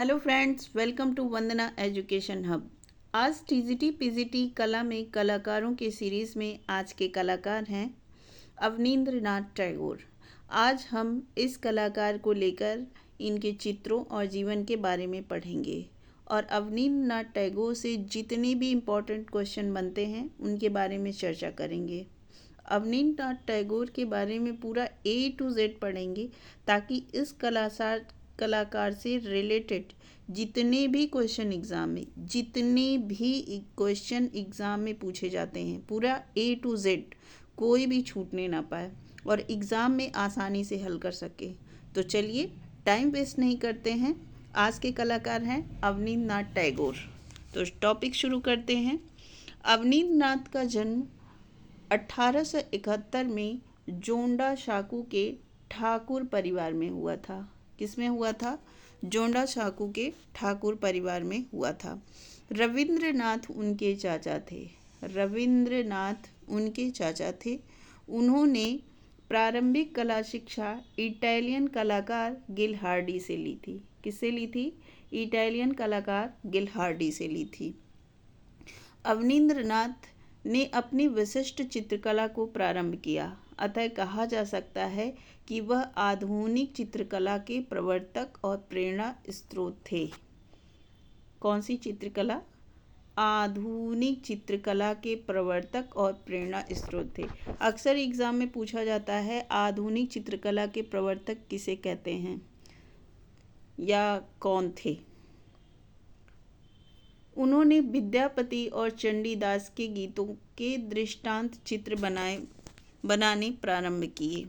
Hello friends, welcome to Vandana education hub. आज TGT PGT कला में कलाकारों के सीरीज़ में आज के कलाकार हैं अवनींद्रनाथ टैगोर। आज हम इस कलाकार को लेकर इनके चित्रों और जीवन के बारे में पढ़ेंगे और अवनींद्रनाथ टैगोर से जितने भी इम्पोर्टेंट क्वेश्चन बनते हैं उनके बारे में चर्चा करेंगे। अवनींद्रनाथ टैगोर के बारे में पूरा A to Z पढ़ेंगे ताकि इस कलाकार से रिलेटेड जितने भी क्वेश्चन एग्ज़ाम में पूछे जाते हैं पूरा A to Z कोई भी छूटने ना पाए और एग्ज़ाम में आसानी से हल कर सके। तो चलिए टाइम वेस्ट नहीं करते हैं, आज के कलाकार हैं अवनींद्रनाथ टैगोर। तो टॉपिक शुरू करते हैं। अवनींद्रनाथ का जन्म 1871 में जोंडा शाकू के ठाकुर परिवार में हुआ था। किसमें हुआ था? जोंडा शाकू के ठाकुर परिवार में हुआ था। रविंद्रनाथ उनके चाचा थे। उन्होंने प्रारंभिक कला शिक्षा इटालियन कलाकार गिलहार्डी से ली थी। किससे ली थी? इटालियन कलाकार गिलहार्डी से ली थी। अवनींद्रनाथ ने अपनी विशिष्ट चित्रकला को प्रारंभ किया, अतः कहा जा सकता है कि वह आधुनिक चित्रकला के प्रवर्तक और प्रेरणा स्रोत थे। कौन सी चित्रकला? आधुनिक चित्रकला के प्रवर्तक और प्रेरणा स्रोत थे। अक्सर एग्जाम में पूछा जाता है आधुनिक चित्रकला के प्रवर्तक किसे कहते हैं या कौन थे। उन्होंने विद्यापति और चंडीदास के गीतों के दृष्टांत चित्र बनाने प्रारंभ किए।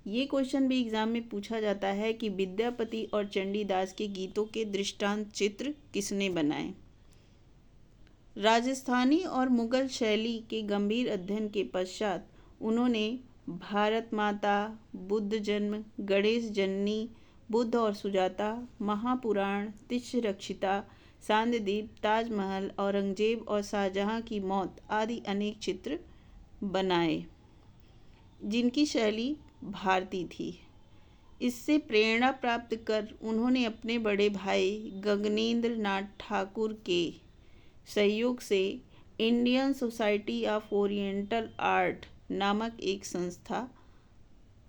ये क्वेश्चन भी एग्जाम में पूछा जाता है कि विद्यापति और चंडीदास के गीतों के दृष्टांत चित्र किसने बनाए। राजस्थानी और मुगल शैली के गंभीर अध्ययन के पश्चात उन्होंने भारत माता, बुद्ध जन्म, गणेश जननी, बुद्ध और सुजाता, महापुराण, तिष्ठरक्षिता, सांदीप, ताजमहल, औरंगजेब और शाहजहां की मौत आदि अनेक चित्र बनाए जिनकी शैली भारतीय थी। इससे प्रेरणा प्राप्त कर उन्होंने अपने बड़े भाई गगनेंद्र नाथ ठाकुर के सहयोग से Indian society of oriental art नामक एक संस्था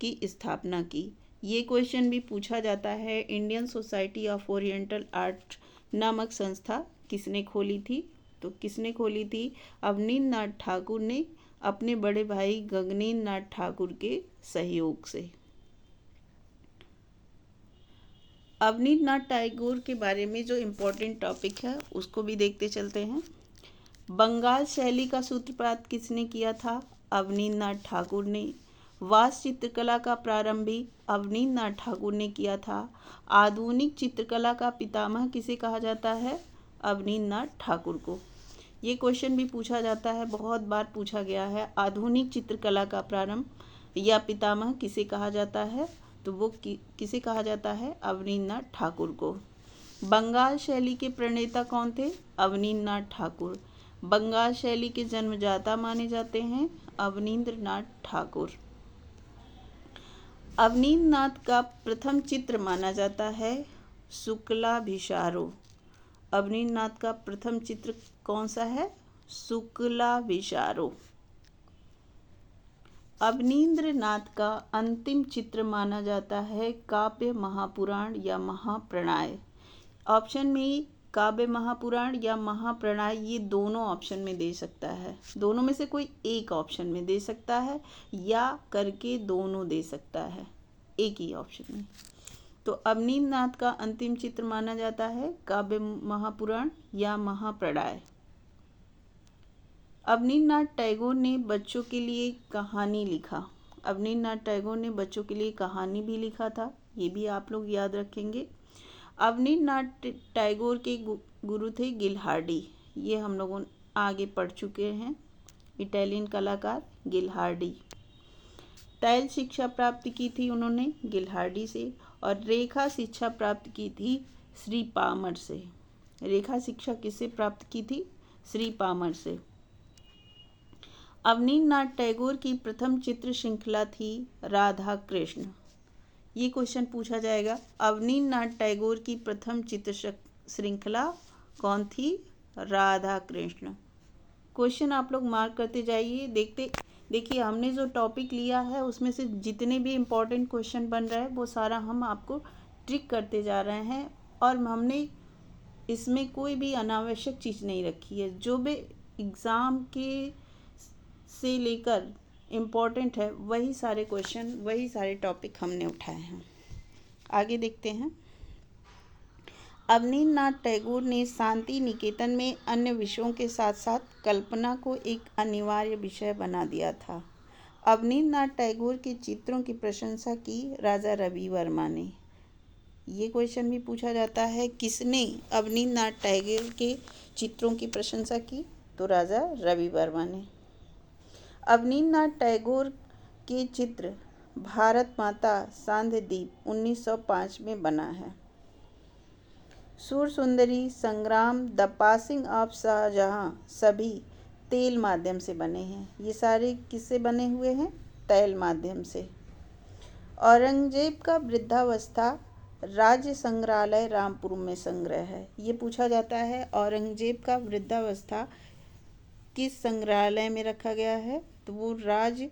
की स्थापना की। ये क्वेश्चन भी पूछा जाता है, Indian society of oriental art नामक संस्था किसने खोली थी? तो किसने खोली थी? अवनींद्रनाथ ठाकुर ने अपने बड़े भाई गगनेंद्र नाथ ठाकुर के सहयोग से। अवनींद्रनाथ टैगोर के बारे में जो इम्पोर्टेंट टॉपिक है उसको भी देखते चलते हैं। बंगाल शैली का सूत्रपात किसने किया था? अवनींद्रनाथ ठाकुर ने। वास्तु चित्रकला का प्रारंभ भी अवनींद्रनाथ ठाकुर ने किया था। आधुनिक चित्रकला का पितामह किसे कहा जाता है? अवनींद्रनाथ ठाकुर को। ये क्वेश्चन भी पूछा जाता है, बहुत बार पूछा गया है। आधुनिक चित्रकला का प्रारंभ या पितामह किसे कहा जाता है? तो वो किसे कहा जाता है? अवनींद्रनाथ ठाकुर को। बंगाल शैली के प्रणेता कौन थे? अवनींद्रनाथ ठाकुर। बंगाल शैली के जन्मदाता माने जाते हैं अवनींद्रनाथ ठाकुर। अवनींद्रनाथ का प्रथम चित्र माना जाता है शुक्लाभिषारो। अवनींद्रनाथ का प्रथम चित्र कौन सा है? शुक्लाभिषारो। अवनींद्रनाथ का अंतिम चित्र माना जाता है काव्य महापुराण या महाप्रणय। ऑप्शन में काव्य महापुराण या महाप्रणय, ये दोनों ऑप्शन में दे सकता है। दोनों में से कोई एक ऑप्शन में दे सकता है या करके दोनों दे सकता है, एक ही ऑप्शन में। तो अवनींद्रनाथ का अंतिम चित्र माना जाता है काव्य महापुराण या महाप्रणय। अवनींद्रनाथ टैगोर ने बच्चों के लिए कहानी लिखा। अवनींद्रनाथ टैगोर ने बच्चों के लिए कहानी भी लिखा था, ये भी आप लोग याद रखेंगे। अवनींद्रनाथ टैगोर के गुरु थे गिलहार्डी, ये हम लोगों आगे पढ़ चुके हैं। इटालियन कलाकार गिलहार्डी। तैल शिक्षा प्राप्त की थी उन्होंने गिलहार्डी से और रेखा शिक्षा प्राप्त की थी श्री पामर से। रेखा शिक्षा किससे प्राप्त की थी? श्री पामर से। अवनींद्रनाथ टैगोर की प्रथम चित्र श्रृंखला थी राधा कृष्ण। ये क्वेश्चन पूछा जाएगा। अवनीन्द्रनाथ टैगोर की प्रथम चित्र श्रृंखला कौन थी? राधा कृष्ण। क्वेश्चन आप लोग मार्क करते जाइए। देखिए हमने जो टॉपिक लिया है उसमें से जितने भी इम्पोर्टेंट क्वेश्चन बन रहा है वो सारा हम आपको ट्रिक करते जा रहे हैं, और हमने इसमें कोई भी अनावश्यक चीज़ नहीं रखी है। जो भी एग्ज़ाम के से लेकर इम्पोर्टेंट है वही सारे क्वेश्चन, वही सारे टॉपिक हमने उठाए हैं। आगे देखते हैं। अवनीन्द्रनाथ टैगोर ने शांति निकेतन में अन्य विषयों के साथ साथ कल्पना को एक अनिवार्य विषय बना दिया था। अवनीन्द्रनाथ टैगोर के चित्रों की प्रशंसा की राजा रवि वर्मा ने। ये क्वेश्चन भी पूछा जाता है, किसने अवनीन्द्रनाथ टैगोर के चित्रों की प्रशंसा की? तो राजा रवि वर्मा ने। अवनीन्द्रनाथ टैगोर के चित्र भारत माता सांध्य दीप 1905 में बना है। सुर सुंदरी, संग्राम, द पासिंग ऑफ शाहजहां सभी तेल माध्यम से बने हैं। ये सारे किससे बने हुए हैं? तैल माध्यम से। औरंगजेब का वृद्धावस्था राज्य संग्रहालय रामपुर में संग्रह है। ये पूछा जाता है, औरंगजेब का वृद्धावस्था किस संग्रहालय में रखा गया है? तो वो राज्य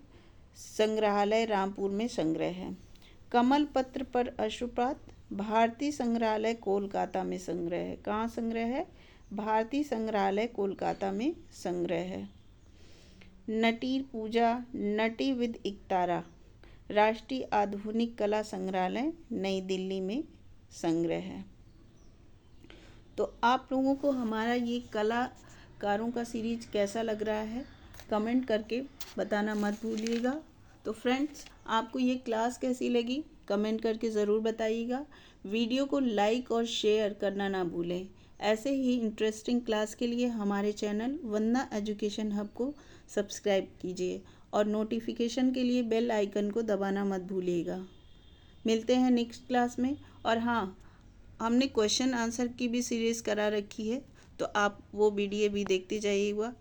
संग्रहालय रामपुर में संग्रह है। कमल पत्र पर अश्रुपात भारतीय संग्रहालय कोलकाता में संग्रह है। कहाँ संग्रह है? भारतीय संग्रहालय कोलकाता में संग्रह है। नटीर पूजा, नटी विद इकतारा राष्ट्रीय आधुनिक कला संग्रहालय नई दिल्ली में संग्रह है। तो आप लोगों को हमारा ये कलाकारों का सीरीज कैसा लग रहा है कमेंट करके बताना मत भूलिएगा। तो फ्रेंड्स, आपको ये क्लास कैसी लगी कमेंट करके ज़रूर बताइएगा। वीडियो को लाइक और शेयर करना ना भूलें। ऐसे ही इंटरेस्टिंग क्लास के लिए हमारे चैनल वंदना एजुकेशन हब को सब्सक्राइब कीजिए और नोटिफिकेशन के लिए बेल आइकन को दबाना मत भूलिएगा। मिलते हैं नेक्स्ट क्लास में। और हाँ, हमने क्वेश्चन आंसर की भी सीरीज़ करा रखी है, तो आप वो वीडियो भी देखते जाइएगा।